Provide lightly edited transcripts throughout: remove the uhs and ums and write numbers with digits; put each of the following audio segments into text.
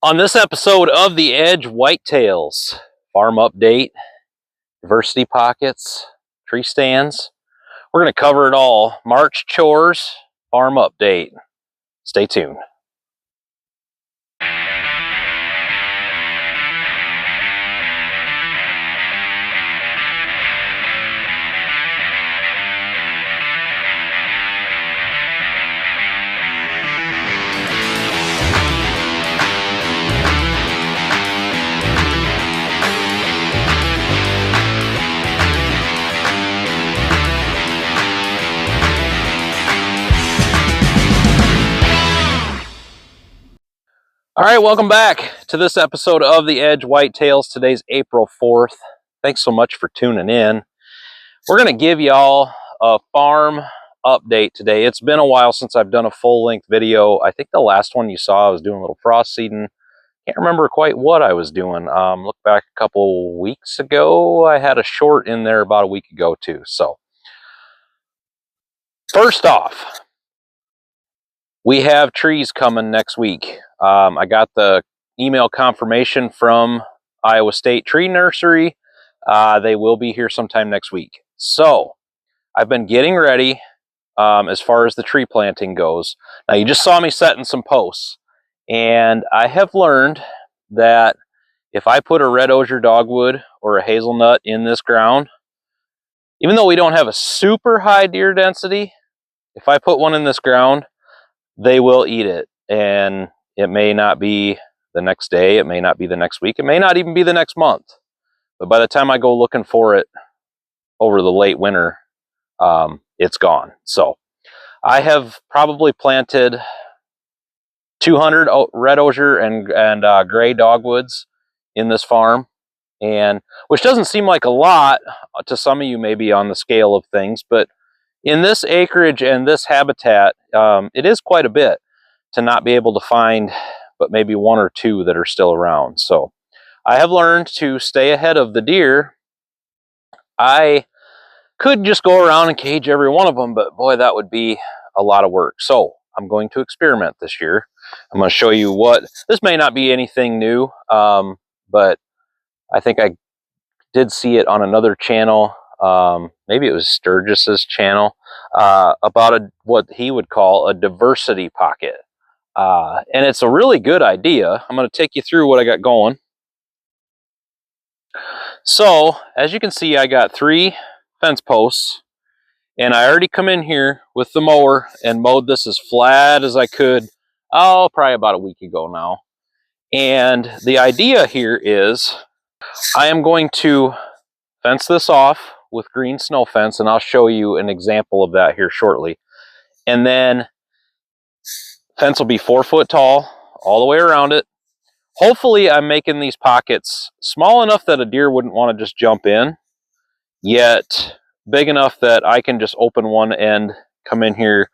On this episode of The Edge, whitetails, farm update, diversity pockets, tree stands. We're going to cover it all. March chores, farm update. Stay tuned. All right, welcome back to this episode of The Edge Whitetails. Today's April 4th. Thanks so much for tuning in. We're going to give y'all a farm update today. It's been a while since I've done a full-length video. I think the last one you saw, I was doing a little frost seeding. Can't remember quite what I was doing. Look back a couple weeks ago. I had a short in there about a week ago too. So, first off, we have trees coming next week. I got the email confirmation from Iowa State Tree Nursery. They will be here sometime next week. So I've been getting ready as far as the tree planting goes. Now you just saw me setting some posts, and I have learned that if I put a red osier dogwood or a hazelnut in this ground, even though we don't have a super high deer density, if I put one in this ground, they will eat it. And it may not be the next day, it may not be the next week, it may not even be the next month. But by the time I go looking for it over the late winter, it's gone. So I have probably planted 200 red osier and gray dogwoods in this farm, and which doesn't seem like a lot to some of you maybe on the scale of things, but in this acreage and this habitat, it is quite a bit to not be able to find but maybe one or two that are still around. So I have learned to stay ahead of the deer. I could just go around and cage every one of them, but boy, that would be a lot of work. So I'm going to experiment this year. I'm going to show you what, this may not be anything new, but I think I did see it on another channel. Maybe it was Sturgis's channel, about what he would call a diversity pocket. And it's a really good idea. I'm going to take you through what I got going. So, as you can see, I got 3 fence posts, and I already come in here with the mower and mowed this as flat as I could, probably about a week ago now. And the idea here is I am going to fence this off with green snow fence, and I'll show you an example of that here shortly. And then fence will be 4 foot tall all the way around it. Hopefully I'm making these pockets small enough that a deer wouldn't want to just jump in, yet big enough that I can just open one end, come in here,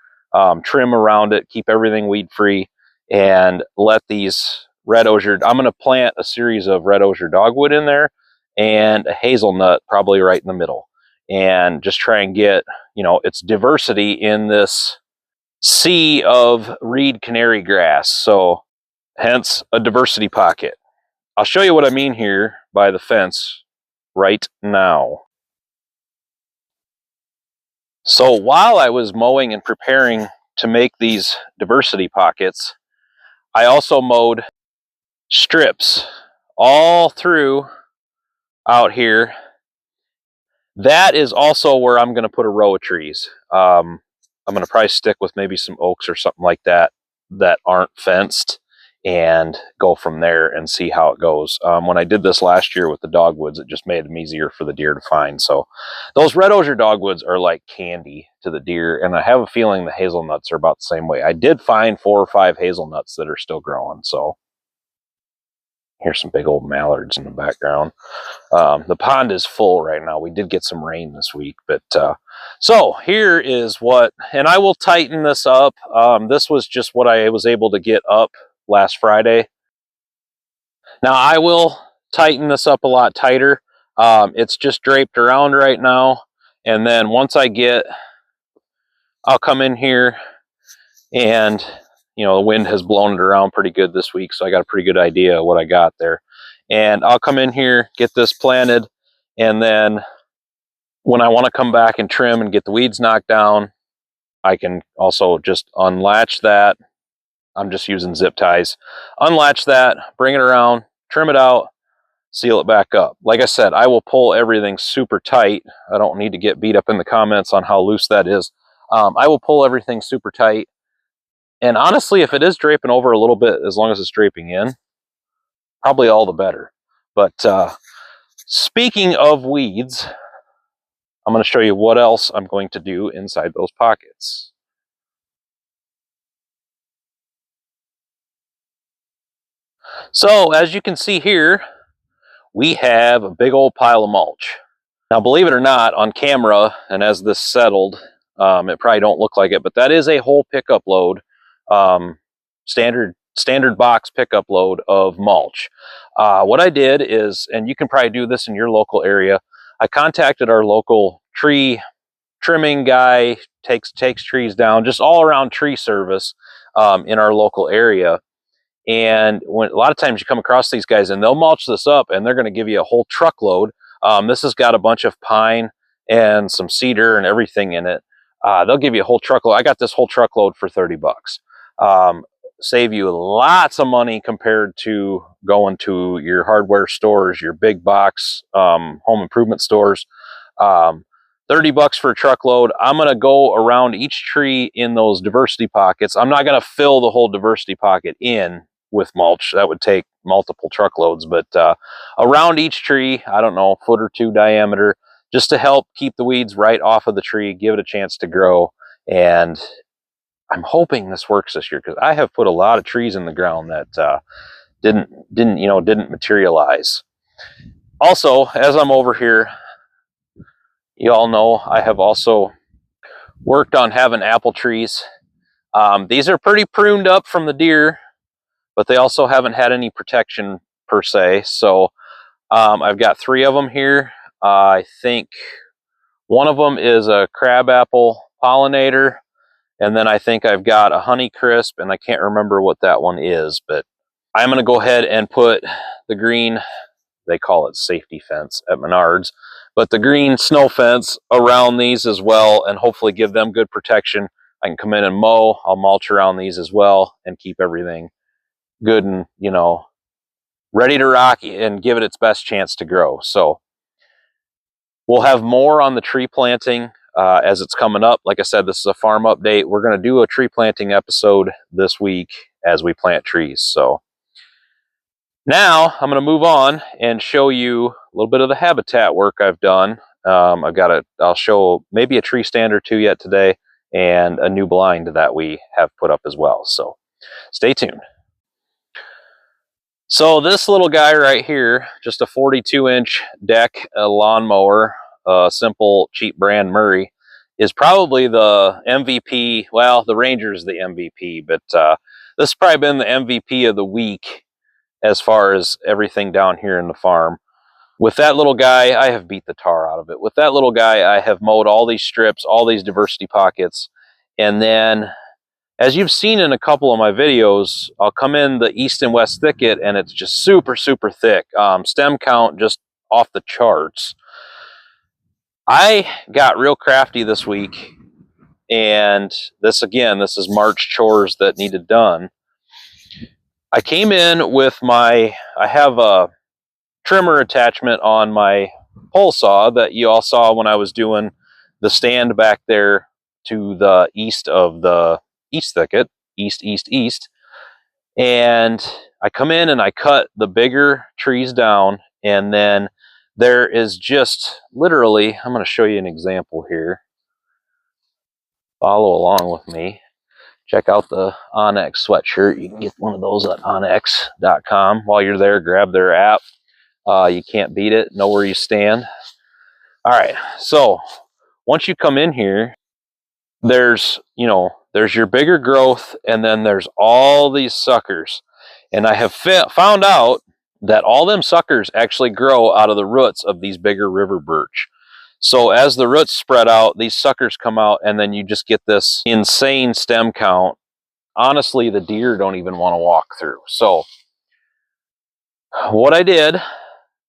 trim around it, keep everything weed free, and let these red osier, I'm going to plant a series of red osier dogwood in there and a hazelnut probably right in the middle, and just try and get, you know, its diversity in this sea of reed canary grass. So hence a diversity pocket. I'll show you what I mean here by the fence right now. So while I was mowing and preparing to make these diversity pockets, I also mowed strips all through out here. That is also where I'm going to put a row of trees. I'm going to probably stick with maybe some oaks or something like that that aren't fenced, and go from there and see how it goes. When I did this last year with the dogwoods, it just made them easier for the deer to find. So those red osier dogwoods are like candy to the deer, and I have a feeling the hazelnuts are about the same way. I did find 4 or 5 hazelnuts that are still growing. So here's some big old mallards in the background. The pond is full right now. We did get some rain this week, but so here is what, and I will tighten this up. This was just what I was able to get up last Friday. Now I will tighten this up a lot tighter. It's just draped around right now, and then once I'll come in here, and the wind has blown it around pretty good this week, so I got a pretty good idea of what I got there. And I'll come in here, get this planted, and then when I want to come back and trim and get the weeds knocked down, I can also just unlatch that. I'm just using zip ties. Unlatch that, bring it around, trim it out, seal it back up. Like I said, I will pull everything super tight. I don't need to get beat up in the comments on how loose that is. I will pull everything super tight. And honestly, if it is draping over a little bit, as long as it's draping in, probably all the better. But speaking of weeds, I'm going to show you what else I'm going to do inside those pockets. So as you can see here, we have a big old pile of mulch. Now, believe it or not, on camera, and as this settled, it probably don't look like it, but that is a whole pickup load, standard box pickup load of mulch. What I did is, and you can probably do this in your local area, I contacted our local tree trimming guy, takes trees down, just all around tree service in our local area. And a lot of times you come across these guys and they'll mulch this up and they're going to give you a whole truckload. This has got a bunch of pine and some cedar and everything in it. They'll give you a whole truckload. I got this whole truckload for 30 bucks. Save you lots of money compared to going to your hardware stores, your big box home improvement stores. 30 bucks for a truckload. I'm going to go around each tree in those diversity pockets. I'm not going to fill the whole diversity pocket in with mulch. That would take multiple truckloads, but around each tree, I don't know, 1 or 2 foot diameter, just to help keep the weeds right off of the tree, give it a chance to grow. And I'm hoping this works this year, because I have put a lot of trees in the ground that didn't materialize. Also, as I'm over here, you all know I have also worked on having apple trees. These are pretty pruned up from the deer, but they also haven't had any protection per se. So I've got 3 of them here. I think one of them is a crabapple pollinator, and then I think I've got a Honeycrisp, and I can't remember what that one is, but I'm going to go ahead and put the green, they call it safety fence at Menards, but the green snow fence around these as well, and hopefully give them good protection. I can come in and mow, I'll mulch around these as well, and keep everything good and, ready to rock and give it its best chance to grow. So we'll have more on the tree planting as it's coming up. Like I said, this is a farm update. We're going to do a tree planting episode this week as we plant trees. So now I'm going to move on and show you a little bit of the habitat work I've done. I'll show maybe a tree stand or 2 yet today, and a new blind that we have put up as well. So stay tuned. So this little guy right here, just a 42-inch deck lawnmower, simple cheap brand Murray, is probably the MVP. Well, the Ranger's the MVP, but this has probably been the MVP of the week as far as everything down here in the farm. With that little guy, I have beat the tar out of it. With that little guy, I have mowed all these strips, all these diversity pockets, and then, as you've seen in a couple of my videos, I'll come in the east and west thicket and it's just super, super thick. Stem count just off the charts. I got real crafty this week, and this is March chores that needed done. I came in with I have a trimmer attachment on my pole saw that you all saw when I was doing the stand back there to the east of the east thicket, east. And I come in and I cut the bigger trees down, and then there is just literally, I'm going to show you an example here. Follow along with me. Check out the Onyx sweatshirt. You can get one of those at onyx.com. While you're there, grab their app. You can't beat it. Know where you stand. All right, so once you come in here, there's your bigger growth, and then there's all these suckers. And I have found out that all them suckers actually grow out of the roots of these bigger river birch. So as the roots spread out, these suckers come out, and then you just get this insane stem count. Honestly, the deer don't even want to walk through. So what I did,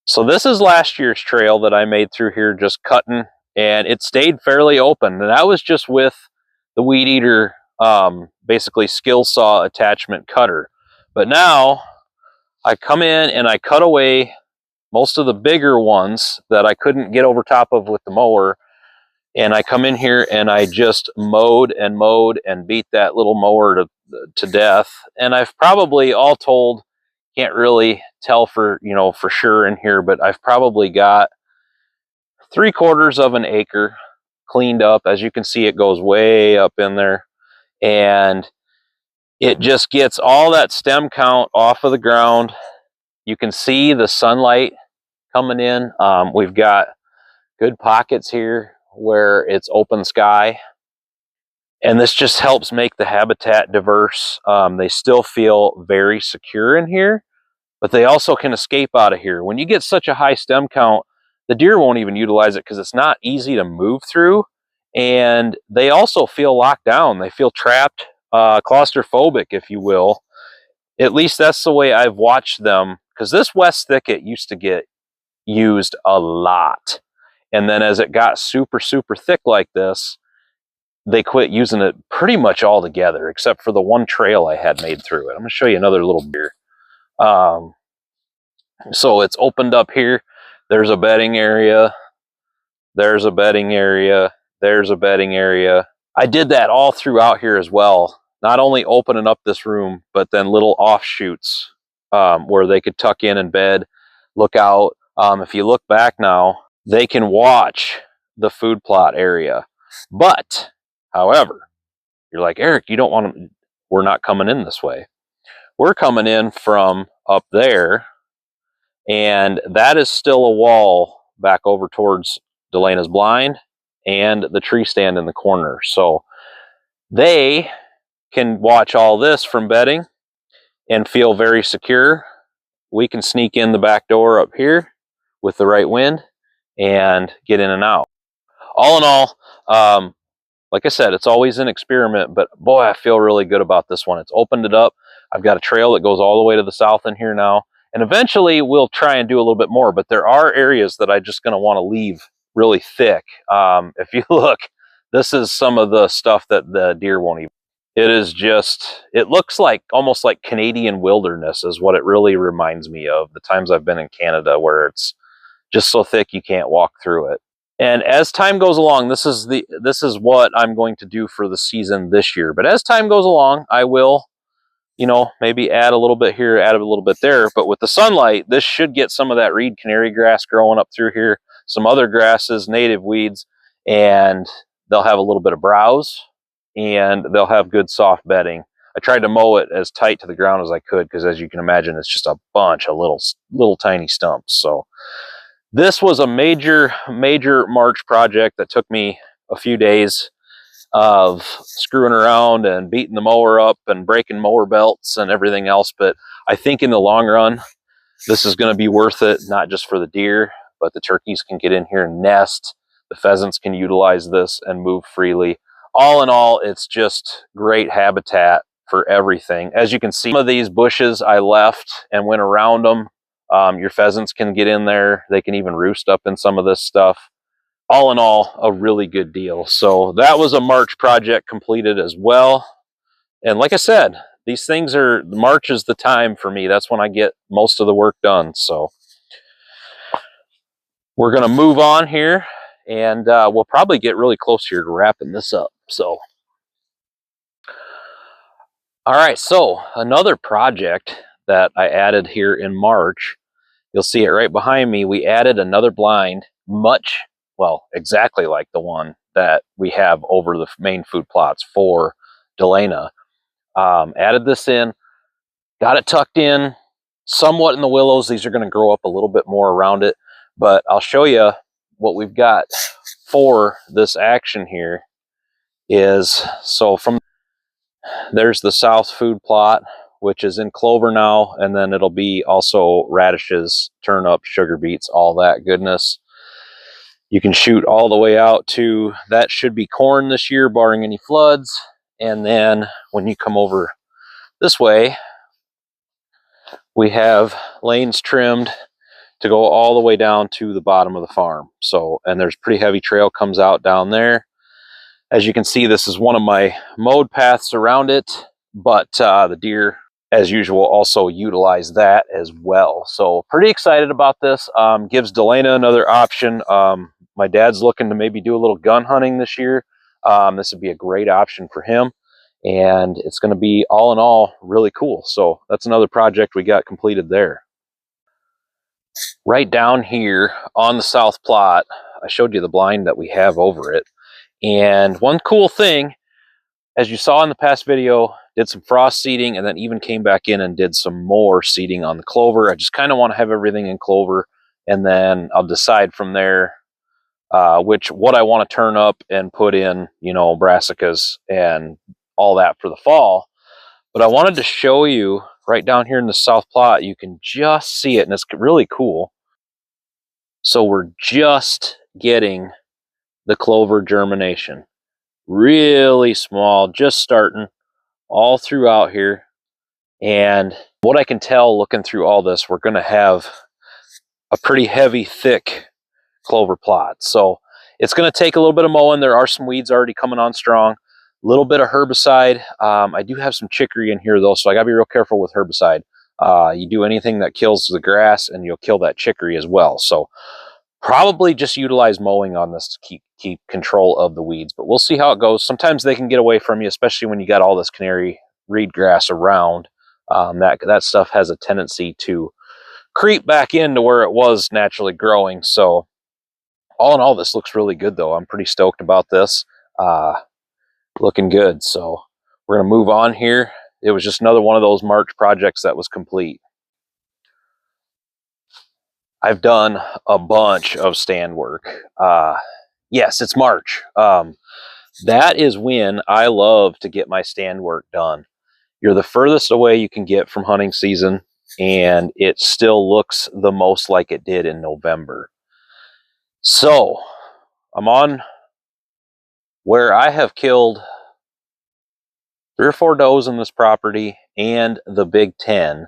so this is last year's trail that I made through here, just cutting, and it stayed fairly open. And that was just with the Weed Eater, basically skill saw attachment cutter. But now I come in and I cut away most of the bigger ones that I couldn't get over top of with the mower. And I come in here and I just mowed and beat that little mower to death. And I've probably, all told, can't really tell for sure in here, but I've probably got 3/4 of an acre cleaned up. As you can see, it goes way up in there, and it just gets all that stem count off of the ground. You can see the sunlight coming in. We've got good pockets here where it's open sky, and this just helps make the habitat diverse. They still feel very secure in here, but they also can escape out of here. When you get such a high stem count, the deer won't even utilize it because it's not easy to move through, and they also feel locked down. They feel trapped, claustrophobic, if you will. At least that's the way I've watched them, because this west thicket used to get used a lot. And then as it got super, super thick like this, they quit using it pretty much altogether, except for the one trail I had made through it. I'm going to show you another little deer. So it's opened up here. There's a bedding area. There's a bedding area. There's a bedding area. I did that all throughout here as well. Not only opening up this room, but then little offshoots where they could tuck in and bed, look out. If you look back now, they can watch the food plot area. But, however, you're like, Eric, you don't want to, we're not coming in this way. We're coming in from up there, and that is still a wall back over towards Delena's blind and the tree stand in the corner. So they can watch all this from bedding and feel very secure. We can sneak in the back door up here with the right wind and get in and out. All in all, like I said, it's always an experiment, but boy, I feel really good about this one. It's opened it up. I've got a trail that goes all the way to the south in here now, and eventually we'll try and do a little bit more, but there are areas that I'm just going to want to leave really thick. If you look, this is some of the stuff that the deer won't even. It is just, it looks like almost like Canadian wilderness is what it really reminds me of, the times I've been in Canada where it's just so thick you can't walk through it. And as time goes along, this is what I'm going to do for the season this year. But as time goes along, I will, maybe add a little bit here, add a little bit there. But with the sunlight, this should get some of that reed canary grass growing up through here, some other grasses, native weeds, and they'll have a little bit of browse, and they'll have good soft bedding. I tried to mow it as tight to the ground as I could, because as you can imagine, it's just a bunch of little tiny stumps. So this was a major March project that took me a few days of screwing around and beating the mower up and breaking mower belts and everything else. But I think in the long run, this is going to be worth it, not just for the deer, but the turkeys can get in here and nest. The pheasants can utilize this and move freely. All in all, it's just great habitat for everything. As you can see, some of these bushes I left and went around them. Your pheasants can get in there. They can even roost up in some of this stuff. All in all, a really good deal. So that was a March project completed as well. And like I said, these things are, March is the time for me. That's when I get most of the work done. So we're going to move on here, and we'll probably get really close here to wrapping this up. So, All right, so another project that I added here in March, you'll see it right behind me. We added another blind, well, exactly like the one that we have over the main food plots for Delana. Added this in, got it tucked in somewhat in the willows. These are going to grow up a little bit more around it, but I'll show you what we've got for this action here is, so from there's the south food plot, which is in clover now, and then it'll be also radishes, turnips, sugar beets, all that goodness. You can shoot all the way out to, that should be corn this year, barring any floods. And then when you come over this way, we have lanes trimmed to go all the way down to the bottom of the farm. So, and there's pretty heavy trail comes out down there. As you can see, this is one of my mowed paths around it, but the deer, as usual, also utilize that as well. So pretty excited about this. Gives Delana another option. My dad's looking to maybe do a little gun hunting this year. This would be a great option for him. And it's going to be, all in all, really cool. So that's another project we got completed there. Right down here on the south plot, I showed you the blind that we have over it. And one cool thing, as you saw in the past video, did some frost seeding and then even came back in and did some more seeding on the clover. I just kind of want to have everything in clover, and then I'll decide from there what I want to turn up and put in, you know, brassicas and all that for the fall. But I wanted to show you right down here in the south plot, you can just see it, and it's really cool. So we're just getting the clover germination. Really small, just starting all throughout here. And what I can tell looking through all this, we're going to have a pretty heavy, thick clover plot. So it's going to take a little bit of mowing. There are some weeds already coming on strong. A little bit of herbicide. I do have some chicory in here though, so I got to be real careful with herbicide. You do anything that kills the grass and you'll kill that chicory as well. So probably just utilize mowing on this to keep control of the weeds, but we'll see how it goes. Sometimes they can get away from you, especially when you got all this canary reed grass around. That stuff has a tendency to creep back into where it was naturally growing. So all in all, this looks really good though. I'm pretty stoked about this. Looking good. So we're going to move on here. It was just another one of those March projects that was complete. I've done a bunch of stand work. Yes, it's March. That is when I love to get my stand work done. You're the furthest away you can get from hunting season, and it still looks the most like it did in November. So I'm on where I have killed 3 or 4 does in this property and the Big 10.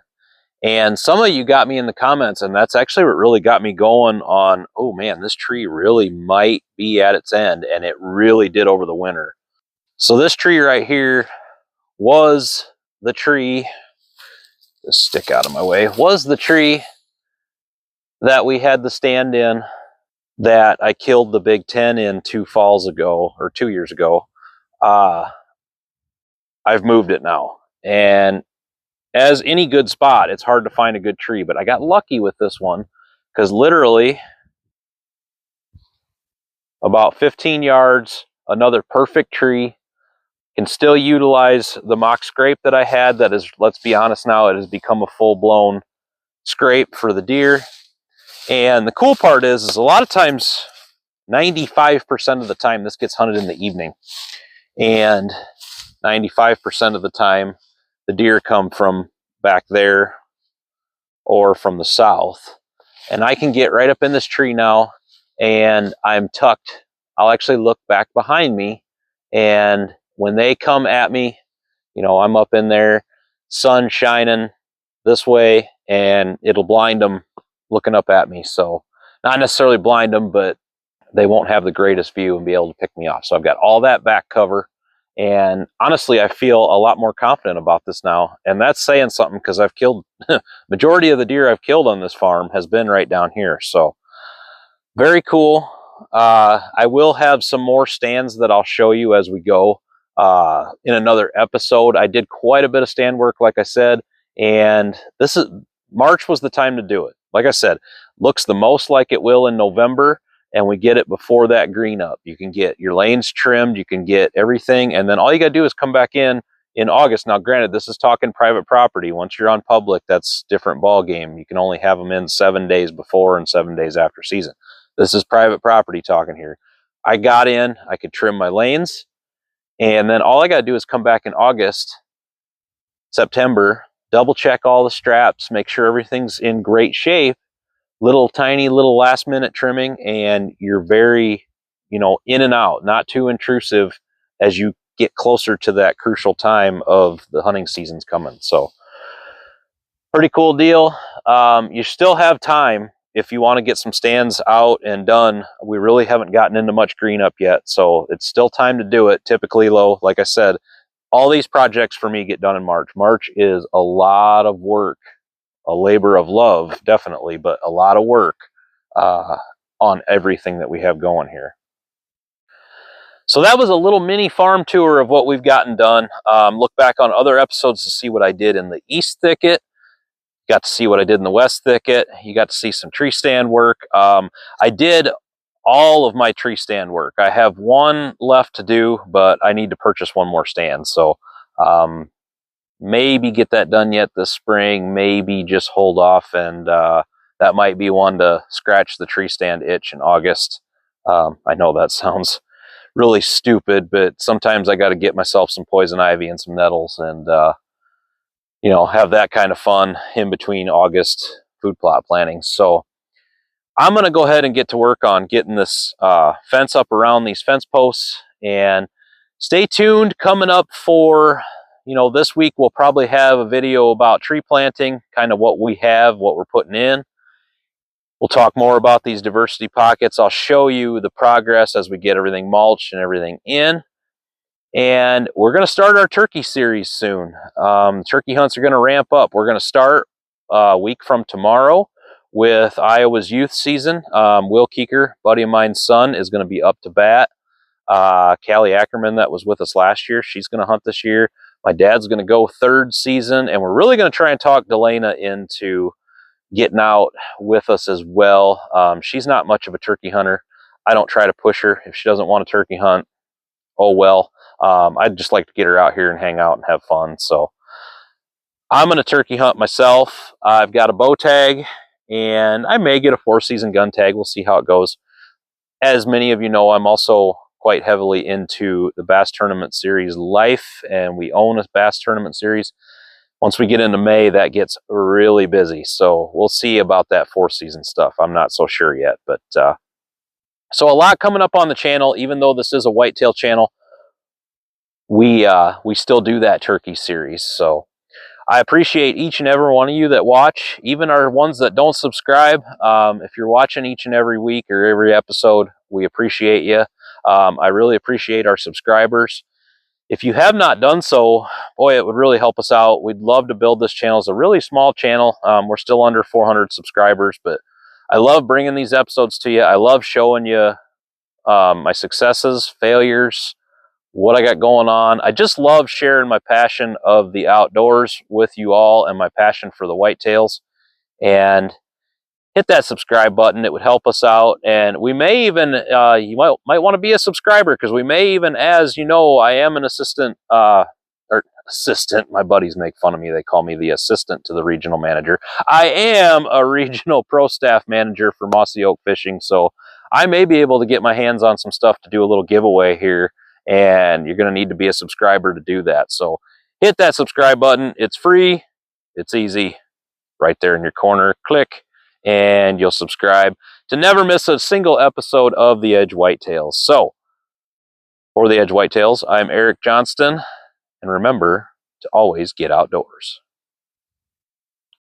And some of you got me in the comments, and that's actually what really got me going on, oh man, this tree really might be at its end, and it really did over the winter. So this tree right here was the tree, this stick out of my way, was the tree that we had the stand in that I killed the Big 10 in 2 falls ago, or 2 years ago. I've moved it now, and as any good spot, it's hard to find a good tree, but I got lucky with this one because literally about 15 yards, another perfect tree. Can still utilize the mock scrape that I had that is, let's be honest now, it has become a full-blown scrape for the deer. And the cool part is a lot of times, 95% of the time, this gets hunted in the evening. And 95% of the time, the deer come from back there or from the south. And I can get right up in this tree now, and I'm tucked. I'll actually look back behind me, and when they come at me, you know, I'm up in there, sun shining this way, and it'll blind them looking up at me. So not necessarily blind them, but they won't have the greatest view and be able to pick me off. So I've got all that back cover. And honestly, I feel a lot more confident about this now. And that's saying something because I've killed, majority of the deer I've killed on this farm has been right down here. So very cool. I will have some more stands that I'll show you as we go. in another episode. I did quite a bit of stand work, like I said, and March was the time to do it. Like I said, looks the most like it will in November, and we get it before that green up. You can get your lanes trimmed, you can get everything, and then all you got to do is come back in August. Now, granted, this is talking private property. Once you're on public, that's different ball game. You can only have them in 7 days before and 7 days after season. This is private property talking here. I got in, I could trim my lanes, and then all I got to do is come back in August, September, double check all the straps, make sure everything's in great shape, tiny little last minute trimming, and you're very, in and out, not too intrusive as you get closer to that crucial time of the hunting season's coming. So pretty cool deal. You still have time if you want to get some stands out and done. We really haven't gotten into much green up yet, so it's still time to do it. Typically, like I said, all these projects for me get done in March. March is a lot of work, a labor of love, definitely, but a lot of work on everything that we have going here. So that was a little mini farm tour of what we've gotten done. Look back on other episodes to see what I did in the East Thicket. Got to see what I did in the West Thicket. You got to see some tree stand work. I did all of my tree stand work. I have one left to do, but I need to purchase one more stand. So maybe get that done yet this spring, maybe just hold off, and that might be one to scratch the tree stand itch in August. I know that sounds really stupid, but sometimes I got to get myself some poison ivy and some nettles and have that kind of fun in between August food plot planning. So I'm going to go ahead and get to work on getting this fence up around these fence posts, and stay tuned. Coming up for, this week, we'll probably have a video about tree planting, kind of what we have, what we're putting in. We'll talk more about these diversity pockets. I'll show you the progress as we get everything mulched and everything in. And we're going to start our turkey series soon. Turkey hunts are going to ramp up. We're going to start a week from tomorrow with Iowa's youth season. Will Keeker, buddy of mine's son, is going to be up to bat. Callie Ackerman, that was with us last year, she's going to hunt this year. My dad's going to go third season, and we're really going to try and talk Delana into getting out with us as well. She's not much of a turkey hunter. I don't try to push her. If she doesn't want a turkey hunt, oh well. I'd just like to get her out here and hang out and have fun. So I'm going to turkey hunt myself. I've got a bow tag, and I may get a 4-season gun tag. We'll see how it goes. As many of you know, I'm also quite heavily into the Bass Tournament Series life, and we own a Bass Tournament Series. Once we get into May, that gets really busy. So we'll see about that 4-season stuff. I'm not so sure yet, but so a lot coming up on the channel. Even though this is a whitetail channel, we still do that turkey series. So I appreciate each and every one of you that watch, even our ones that don't subscribe. If you're watching each and every week or every episode, we appreciate you. I really appreciate our subscribers. If you have not done so, boy, it would really help us out. We'd love to build this channel. It's a really small channel. We're still under 400 subscribers, but I love bringing these episodes to you. I love showing you my successes, failures, what I got going on. I just love sharing my passion of the outdoors with you all and my passion for the whitetails. And hit that subscribe button. It would help us out. And we may even, you might want to be a subscriber, because we may even, as you know, I am an assistant, my buddies make fun of me. They call me the assistant to the regional manager. I am a regional pro staff manager for Mossy Oak Fishing. So I may be able to get my hands on some stuff to do a little giveaway here. And you're going to need to be a subscriber to do that. So hit that subscribe button. It's free. It's easy. Right there in your corner. Click, and you'll subscribe to never miss a single episode of The Edge Whitetails. So, for The Edge Whitetails, I'm Eric Johnston, and remember to always get outdoors.